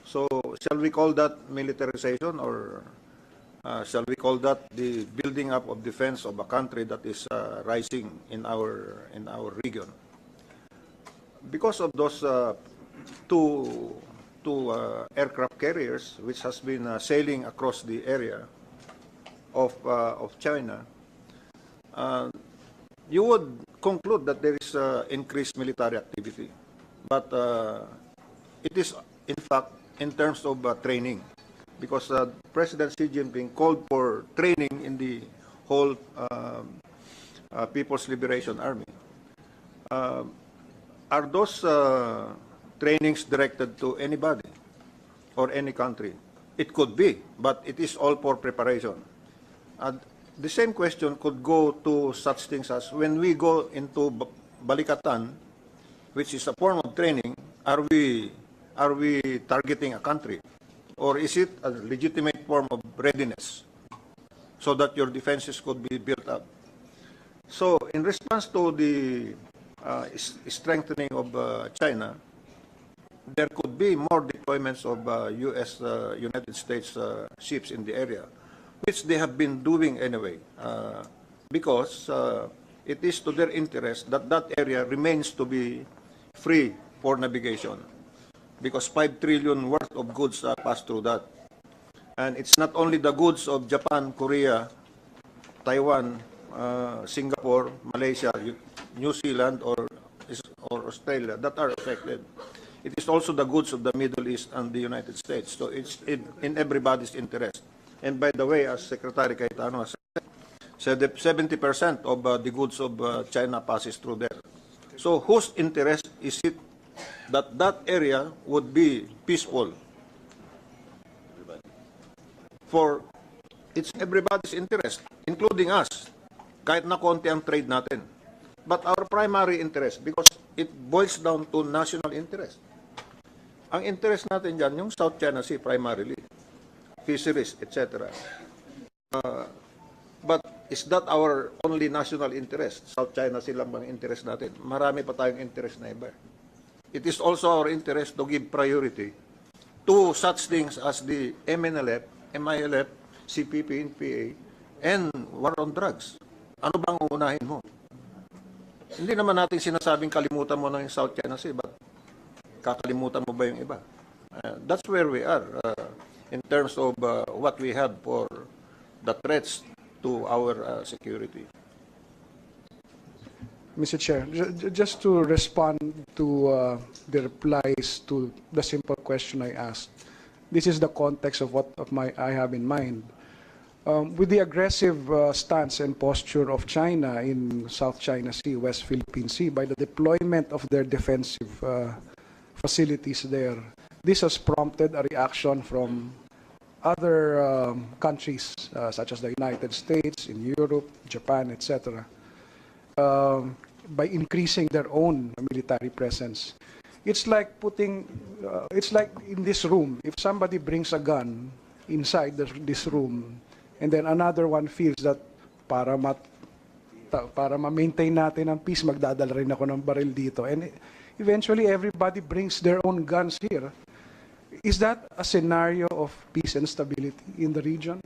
So shall we call that militarization, or shall we call that the building up of defense of a country that is rising in our region? Because of those two aircraft carriers which has been sailing across the area of China, you would conclude that there is increased military activity, but it is in fact in terms of training, because President Xi Jinping called for training in the whole People's Liberation Army. Are those trainings directed to anybody or any country? It could be, but it is all for preparation. The same question could go to such things as when we go into Balikatan, which is a form of training. Are we targeting a country, or is it a legitimate form of readiness so that your defenses could be built up? So in response to the strengthening of China, there could be more deployments of United States ships in the area, which they have been doing anyway, because it is to their interest that that area remains to be free for navigation, because 5 trillion worth of goods pass through that. And it's not only the goods of Japan, Korea, Taiwan, Singapore, Malaysia, New Zealand, or Australia that are affected. it is also the goods of the Middle East and the United States. So it's in everybody's interest. And by the way, as Secretary Cayetano has said, 70% of the goods of China passes through there. So whose interest is it that that area would be peaceful? For it's everybody's interest, including us, kahit na konti ang trade natin. But our primary interest, because it boils down to national interest. Ang interest natin dyan, yung South China Sea primarily, fisheries, etc. But is that our only national interest? South China Sea lang bang interest natin? Marami pa tayong interest na iba. It is also our interest to give priority to such things as the MNLF, MILF, CPP, NPA, and war on drugs. Ano bang uunahin mo? Hindi naman natin sinasabing kalimutan mo na yung South China Sea, but kakalimutan mo ba yung iba? That's where we are in terms of what we had for the threats to our security. Mr. Chair, just to respond to the replies to the simple question I asked, this is the context of what I have in mind. With the aggressive stance and posture of China in South China Sea, West Philippine Sea, by the deployment of their defensive facilities there, this has prompted a reaction from other countries, such as the United States, in Europe, Japan, etc., by increasing their own military presence. It's like it's like in this room, if somebody brings a gun inside this room, and then another one feels that para ma-maintain natin ang peace, magdadala rin ako ng baril dito. And eventually, everybody brings their own guns here. Is that a scenario of peace and stability in the region?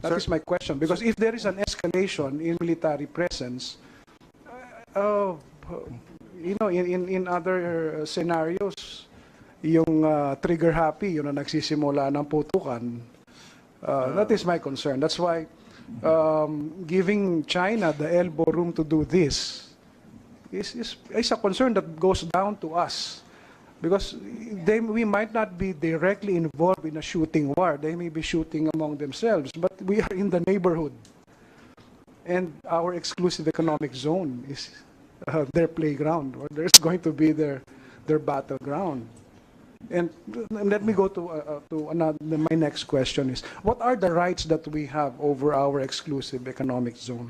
That is my question. Because if there is an escalation in military presence, you know, in other scenarios, yung trigger happy, yun ang nagsisimula ng putukan. That is my concern. That's why giving China the elbow room to do this is a concern that goes down to us. Because we might not be directly involved in a shooting war. They may be shooting among themselves, but we are in the neighborhood. And our exclusive economic zone is their playground, or there's going to be their battleground. And let me go to my next question is, what are the rights that we have over our exclusive economic zone?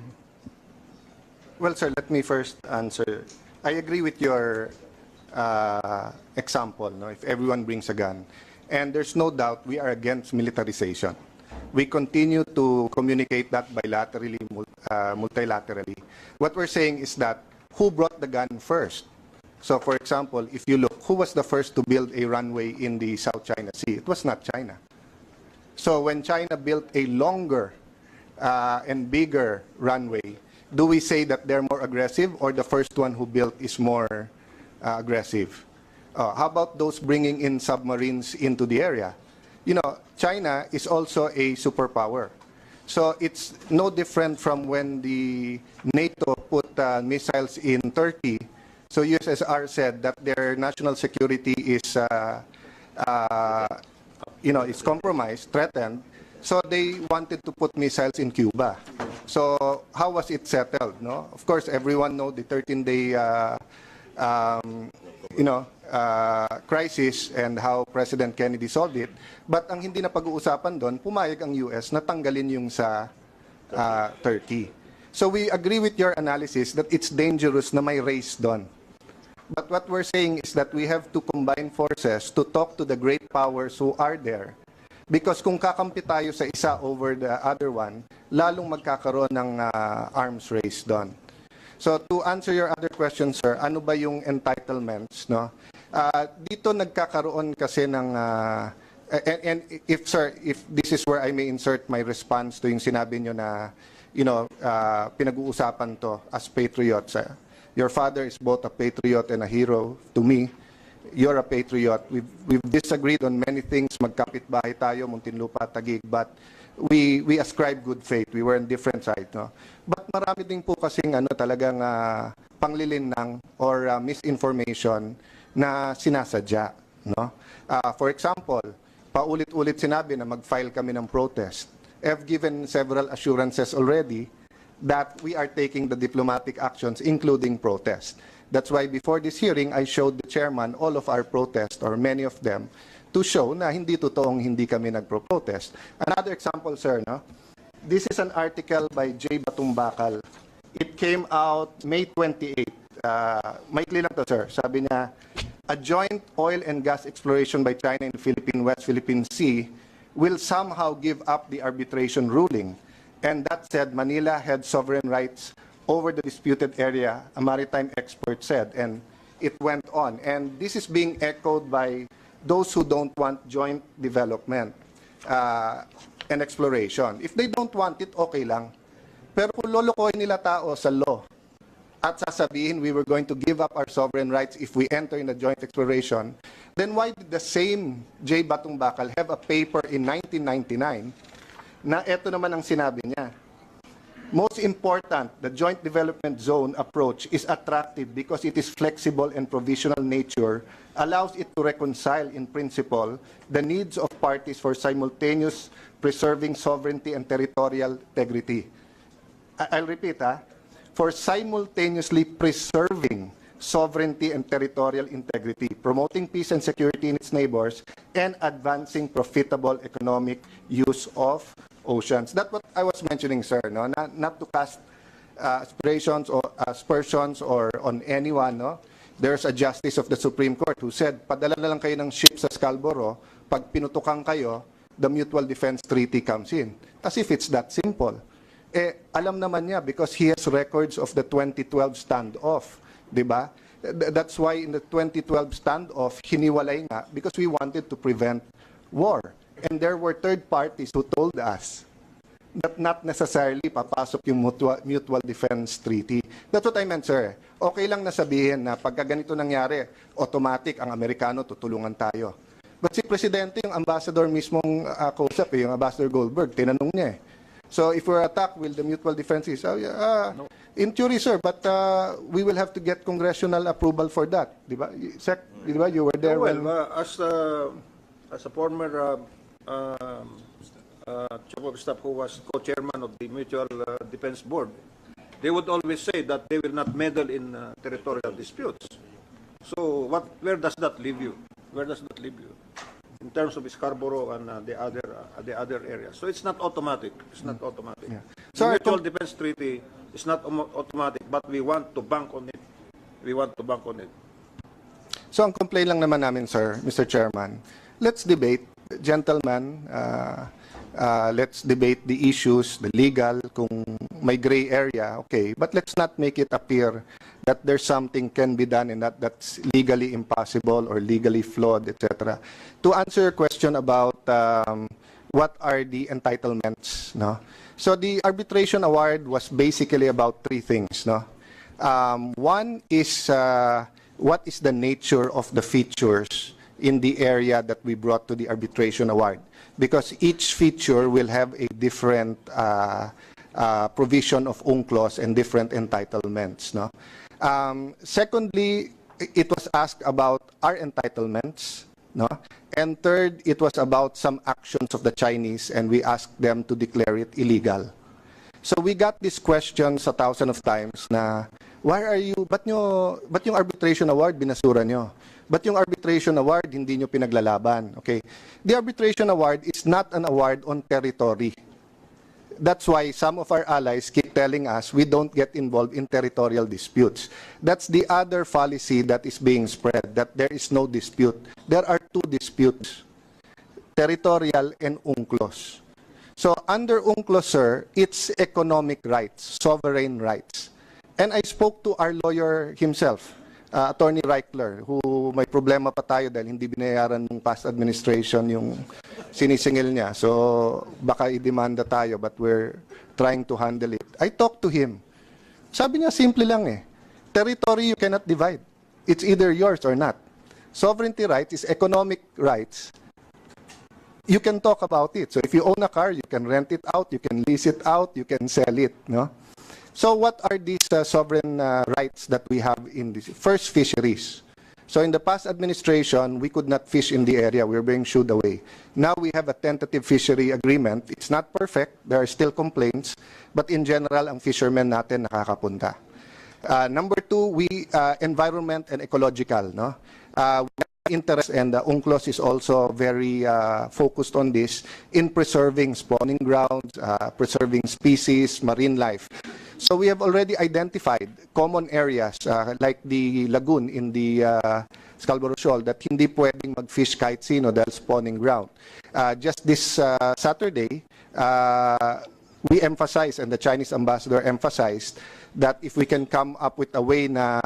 Well, sir, let me first answer. I agree with your example, no? If everyone brings a gun. And there's no doubt we are against militarization. We continue to communicate that bilaterally, multilaterally. What we're saying is that who brought the gun first? So, for example, if you look, who was the first to build a runway in the South China Sea? It was not China. So when China built a longer and bigger runway, do we say that they're more aggressive, or the first one who built is more aggressive? How about those bringing in submarines into the area? You know, China is also a superpower. So it's no different from when the NATO put missiles in Turkey. So USSR said that their national security is, is compromised, threatened. So they wanted to put missiles in Cuba. So how was it settled? No, of course, everyone knows the 13-day, crisis and how President Kennedy solved it. But ang hindi na pag-uusapan doon, pumayag ang US na tanggalin yung sa Turkey. So we agree with your analysis that it's dangerous na may race doon. But what we're saying is that we have to combine forces to talk to the great powers who are there. Because kung kakampi tayo sa isa over the other one, lalong magkakaroon ng arms race doon. So to answer your other question, sir, ano ba yung entitlements, no? Dito nagkakaroon kasi ng and if this is where I may insert my response to yung sinabi nyo na pinag-uusapan to as patriots. Your father is both a patriot and a hero to me. You're a patriot. We've disagreed on many things. Magkapit-bahay tayo, Muntinlupa, Taguig, but we ascribe good faith. We were on different sides, no? But marami din po kasing talagang panglilinlang or misinformation na sinasadya, no? For example, paulit-ulit sinabi na mag-file kami ng protest. I've given several assurances already that we are taking the diplomatic actions, including protest. That's why before this hearing, I showed the chairman all of our protests, or many of them, to show na hindi totoong hindi kami nagpro-protest. Another example, sir, no? This is an article by J. Batumbakal. It came out May 28. Maikli lang to, sir. Sabi niya, a joint oil and gas exploration by China in the Philippine West Philippine Sea will somehow give up the arbitration ruling. And that said, Manila had sovereign rights over the disputed area, a maritime expert said, and it went on. And this is being echoed by those who don't want joint development and exploration. If they don't want it, okay lang. Pero kung lolokohin nila tao sa law at sasabihin we were going to give up our sovereign rights if we enter in a joint exploration, then why did the same J. Batumbakal have a paper in 1999 na eto naman ang sinabi niya? Most important, the joint development zone approach is attractive because it is flexible and provisional nature, allows it to reconcile in principle the needs of parties for simultaneous preserving sovereignty and territorial integrity. I'll repeat, for simultaneously preserving sovereignty and territorial integrity, promoting peace and security in its neighbors, and advancing profitable economic use of oceans. That's what I was mentioning, sir, no? Not to cast aspirations or aspersions or on anyone, no? There's a justice of the Supreme Court who said, padala na lang kayo ng ship sa Scarborough, pag pinutukan kayo, the Mutual Defense Treaty comes in. As if it's that simple. Eh, alam naman niya because he has records of the 2012 standoff, di ba? That's why in the 2012 standoff, hiniwalay nga because we wanted to prevent war. And there were third parties who told us that not necessarily papasok yung mutual defense treaty. That's what I meant, sir. Okay lang na sabihin na pagka ganito nangyari, automatic ang Amerikano tutulungan tayo. But si Presidente, yung ambassador mismong kausap, yung Ambassador Goldberg, tinanong niya eh. So if we're attacked, will the mutual defense is, no. In theory, sir, but we will have to get congressional approval for that. Di ba? Sec, di ba? You were there when... As a former chief of staff who was co-chairman of the Mutual Defense Board, they would always say that they will not meddle in territorial disputes. So where does that leave you? Where does that leave you? In terms of Scarborough and the other areas. So it's not automatic. It's not automatic. Yeah. So the Mutual Defense Treaty is not automatic, but we want to bank on it. We want to bank on it. So ang complaint lang naman namin, sir, Mr. Chairman, let's debate, gentlemen, let's debate the issues, the legal, kung may gray area, okay, but let's not make it appear that there's something can be done and that's legally impossible or legally flawed, etc. To answer your question about what are the entitlements, no? So the arbitration award was basically about three things, no? One is what is the nature of the features in the area that we brought to the arbitration award, because each feature will have a different provision of UNCLOS and different entitlements, no? Secondly, it was asked about our entitlements, no? And third, it was about some actions of the Chinese, and we asked them to declare it illegal. So we got this question a thousand of times na, why are you, ba't yung arbitration award binasura nyo? Ba't yung arbitration award hindi nyo pinaglalaban? Okay. The arbitration award is not an award on territory. That's why some of our allies keep telling us we don't get involved in territorial disputes. That's the other fallacy that is being spread, that there is no dispute. There are two disputes, territorial and UNCLOS. So under UNCLOS, sir, it's economic rights, sovereign rights. And I spoke to our lawyer himself, Attorney Reichler, who may problema pa tayo dahil hindi binayaran ng past administration yung sinisingil niya. So baka i-demanda tayo, but we're trying to handle it. I talked to him. Sabi niya, simple lang eh. Territory you cannot divide. It's either yours or not. Sovereignty rights is economic rights. You can talk about it. So if you own a car, you can rent it out, you can lease it out, you can sell it, no? So what are these sovereign rights that we have in this? First, fisheries. So in the past administration, we could not fish in the area. We were being shooed away. Now we have a tentative fishery agreement. It's not perfect. There are still complaints. But in general, ang fishermen natin nakakapunta. Number two, environment and ecological. No? We have interest, and UNCLOS is also very focused on this, in preserving spawning grounds, preserving species, marine life. So we have already identified common areas like the lagoon in the Scarborough Shoal that hindi pwedeng mag-fish kahit sino dahil spawning ground. Just this Saturday, we emphasized, and the Chinese ambassador emphasized, that if we can come up with a way na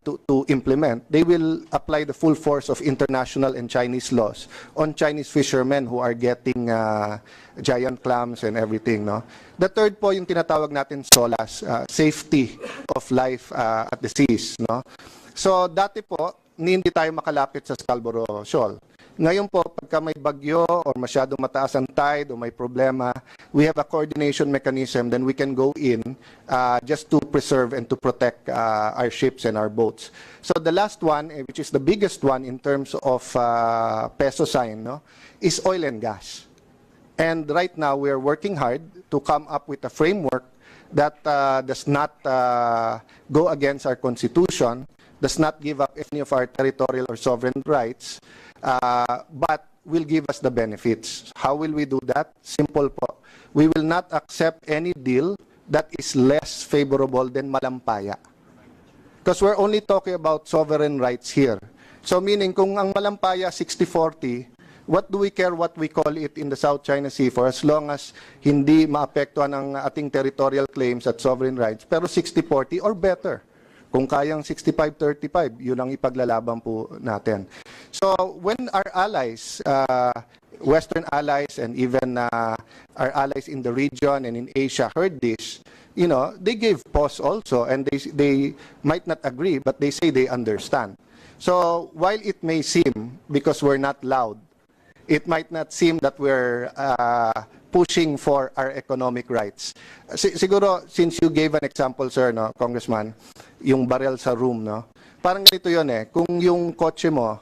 to implement, they will apply the full force of international and Chinese laws on Chinese fishermen who are getting giant clams and everything. No? The third po, yung tinatawag natin SOLAS, safety of life at the seas. No? So dati po, hindi tayo makalapit sa Scarborough Shoal. Ngayon po, pagka may bagyo or masyadong mataas ang tide o may problema, we have a coordination mechanism, then we can go in just to preserve and to protect our ships and our boats. So the last one, which is the biggest one in terms of peso sign, no, is oil and gas. And right now, we are working hard to come up with a framework that does not go against our constitution, does not give up any of our territorial or sovereign rights, but will give us the benefits. How will we do that? Simple po. We will not accept any deal that is less favorable than malampaya. Because we're only talking about sovereign rights here. So meaning, kung ang malampaya 60-40, what do we care what we call it in the South China Sea for as long as hindi maapektuhan ang ating territorial claims at sovereign rights, pero 60-40 or better. Kung kayang 65-35, yun ang ipaglalaban po natin. So when our allies, Western allies and even our allies in the region and in Asia heard this, you know, they gave pause also, and they might not agree, but they say they understand. So while it may seem, because we're not loud, it might not seem that we're pushing for our economic rights. Siguro, since you gave an example, sir, no, Congressman, yung barrel sa room, no? Parang ganito yun eh. Kung yung kotse mo,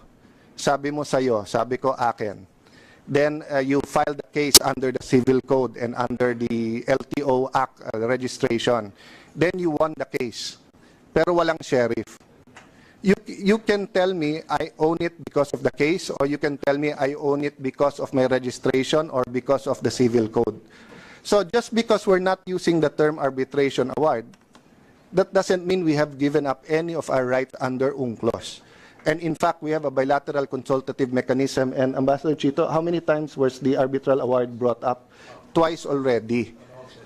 sabi mo sa'yo, sabi ko akin, then you file the case under the Civil Code and under the LTO Act registration, then you won the case. Pero walang sheriff. You can tell me I own it because of the case, or you can tell me I own it because of my registration or because of the Civil Code. So just because we're not using the term arbitration award, that doesn't mean we have given up any of our rights under UNCLOS. And in fact, we have a bilateral consultative mechanism. And Ambassador Chito, how many times was the arbitral award brought up? Twice already.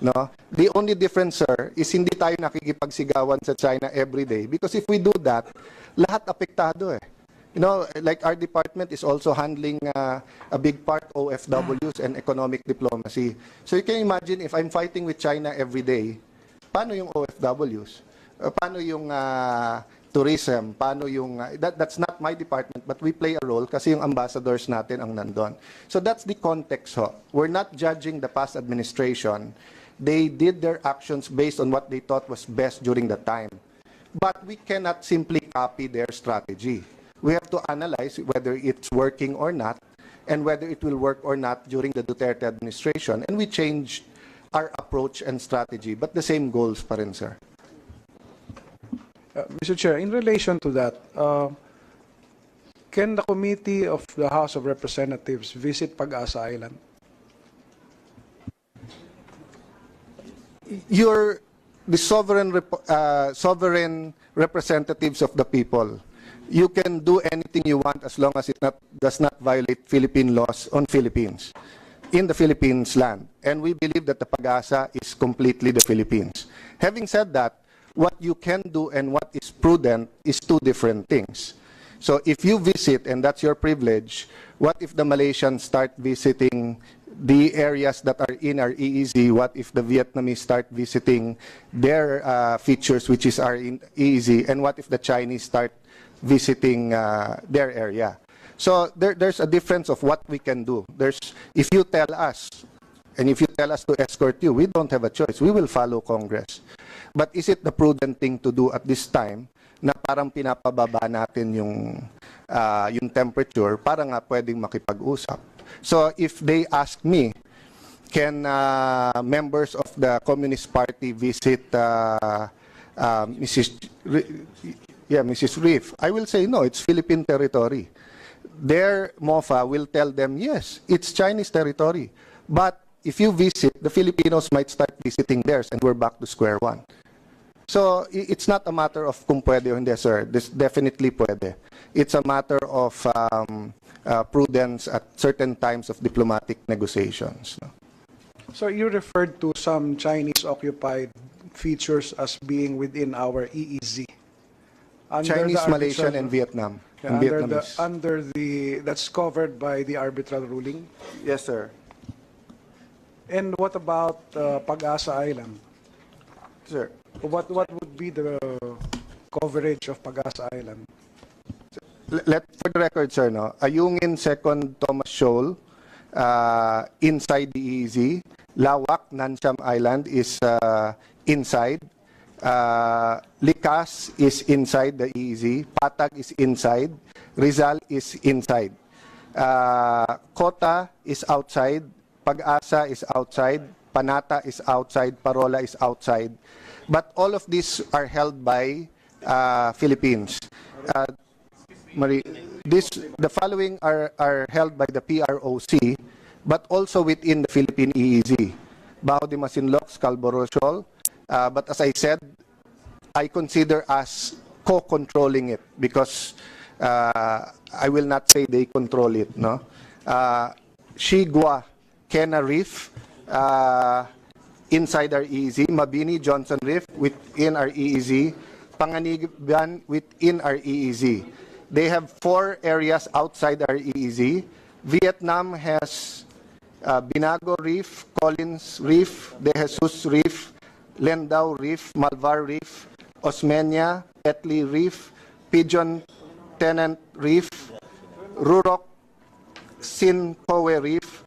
No? The only difference, sir, is hindi tayo nakikipagsigawan sa China every day. Because if we do that, lahat apektado eh. You know, like our department is also handling a big part OFWs and economic diplomacy. So you can imagine if I'm fighting with China every day, paano yung OFWs? Paano yung tourism? Paano yung... that's not my department, but we play a role kasi yung ambassadors natin ang nandun. So that's the context ho. We're not judging the past administration. They did their actions based on what they thought was best during the time. But we cannot simply copy their strategy. We have to analyze whether it's working or not, and whether it will work or not during the Duterte administration. And we changed our approach and strategy, but the same goals pa rin, sir. Mr. Chair, in relation to that, can the committee of the House of Representatives visit Pag-asa Island? You're the sovereign representatives of the people. You can do anything you want as long as it does not violate Philippine laws on Philippines, in the Philippines land. And we believe that the Pag-asa is completely the Philippines. Having said that, what you can do and what is prudent is two different things. So if you visit, and that's your privilege, what if the Malaysians start visiting the areas that are in our EEZ? What if the Vietnamese start visiting their features, which is our EEZ? And what if the Chinese start visiting their area? So there's a difference of what we can do. If you tell us, and if you tell us to escort you, we don't have a choice. We will follow Congress. But is it the prudent thing to do at this time na parang pinapababa natin yung temperature para nga pwedeng makipag-usap. So if they ask me, can members of the Communist Party visit Mrs. Reef? I will say no, it's Philippine territory. Their MOFA will tell them, yes, it's Chinese territory. But if you visit, the Filipinos might start visiting theirs and we're back to square one. So it's not a matter of kung pwede o hindi, sir. This definitely pwede. It's a matter of prudence at certain times of diplomatic negotiations. No? So you referred to some Chinese-occupied features as being within our EEZ. Chinese, Malaysian, and Vietnam. Yeah, that's covered by the arbitral ruling. Yes, sir. And what about Pag-asa Island? Sir. What would be the coverage of Pag-asa Island? For the record, sir, no, Ayungin Second Thomas Shoal, inside the EEZ. Lawak, Nancham Island is inside. Likas is inside the EEZ. Patag is inside. Rizal is inside. Kota is outside. Pag-asa is outside. Panata is outside. Parola is outside. But all of these are held by Philippines. The following are held by the PROC, but also within the Philippine EEZ. Baho de Masinloc, Scarborough Shoal. But as I said, I consider us co-controlling it because I will not say they control it. No, Shigua, Kena Reef, inside our EEZ, Mabini, Johnson Reef within our EEZ, Panganiban within our EEZ. They have 4 areas outside our EEZ. Vietnam has Binago Reef, Collins Reef, De Jesus Reef, Lendau Reef, Malvar Reef, Osmeña, Petley Reef, Pigeon Tenant Reef, Rurok, Sincoe Reef,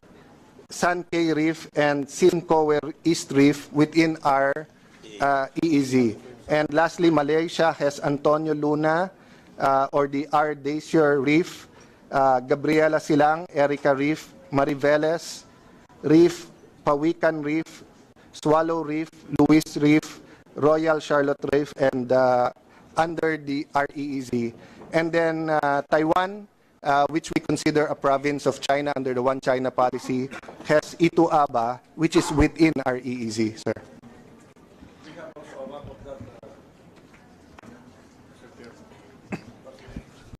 Sankey Reef, and Sincoe East Reef within our EEZ. And lastly, Malaysia has Antonio Luna, or the R. Dacier Reef, Gabriela Silang, Erica Reef, Mariveles Reef, Pawikan Reef, Swallow Reef, Louis Reef, Royal Charlotte Reef, and under the REEZ. And then Taiwan, which we consider a province of China under the One China policy, has Ituaba, which is within our EEZ, sir.